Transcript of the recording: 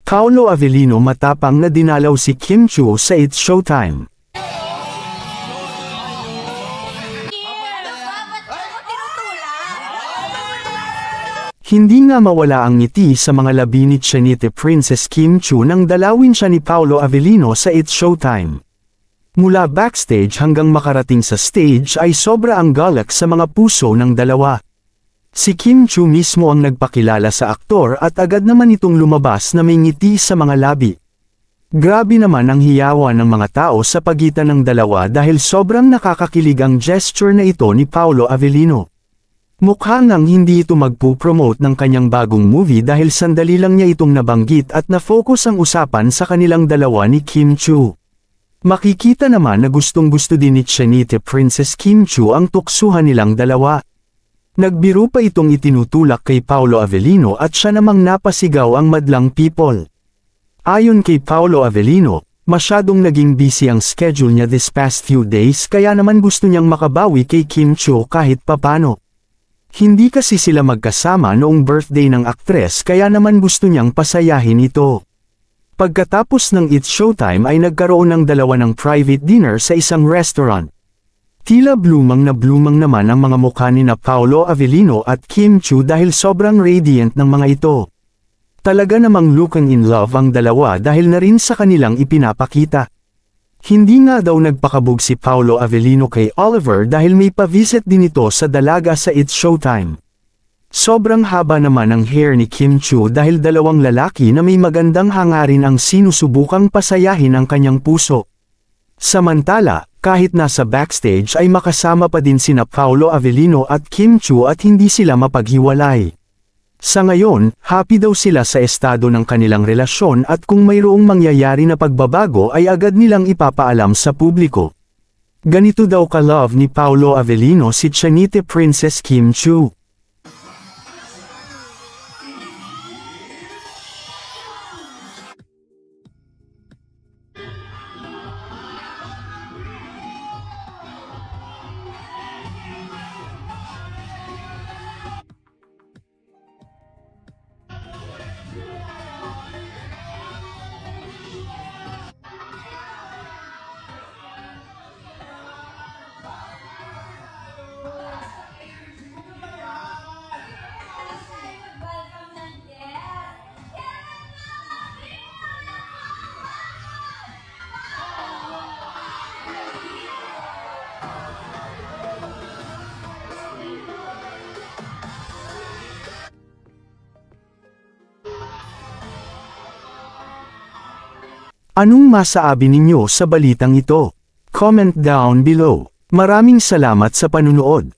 Paolo Avellino matapang na dinalaw si Kim Chiu sa It's Showtime. Hindi nga mawala ang ngiti sa mga labi ni Chinite Princess Kim Chiu nang dalawin siya ni Paolo Avellino sa It's Showtime. Mula backstage hanggang makarating sa stage ay sobra ang galak sa mga puso ng dalawa. Si Kim Chiu mismo ang nagpakilala sa aktor at agad naman itong lumabas na may ngiti sa mga labi. Grabe naman ang hiyawan ng mga tao sa pagitan ng dalawa dahil sobrang nakakakilig ang gesture na ito ni Paolo Avellino. Mukha ngang hindi ito magpo-promote ng kanyang bagong movie dahil sandali lang niya itong nabanggit at na-focus ang usapan sa kanilang dalawa ni Kim Chiu. Makikita naman na gustong-gusto din ni Chinite Princess Kim Chiu ang tuksuhan nilang dalawa. Nagbiro pa itong itinutulak kay Paolo Avellino at siya namang napasigaw ang madlang people. Ayon kay Paolo Avellino, masyadong naging busy ang schedule niya this past few days kaya naman gusto niyang makabawi kay Kim Chiu kahit papano. Hindi kasi sila magkasama noong birthday ng aktres kaya naman gusto niyang pasayahin ito. Pagkatapos ng It's Showtime ay nagkaroon ng dalawa ng private dinner sa isang restaurant. Tila blumang na blumang naman ang mga mukha ni na Paolo Avellino at Kim Chiu dahil sobrang radiant ng mga ito. Talaga namang looking in love ang dalawa dahil na rin sa kanilang ipinapakita. Hindi nga daw nagpakabog si Paolo Avellino kay Oliver dahil may pa-visit din ito sa dalaga sa It's Showtime. Sobrang haba naman ang hair ni Kim Chiu dahil dalawang lalaki na may magandang hangarin ang sinusubukang pasayahin ang kanyang puso. Samantala, kahit nasa backstage ay makasama pa din sina Paolo Avellino at Kim Chiu at hindi sila mapaghiwalay. Sa ngayon, happy daw sila sa estado ng kanilang relasyon at kung mayroong mangyayari na pagbabago ay agad nilang ipapaalam sa publiko. Ganito daw ka-love ni Paolo Avellino si Chinite Princess Kim Chiu. Anong masasabi ninyo sa balitang ito? Comment down below. Maraming salamat sa panunood.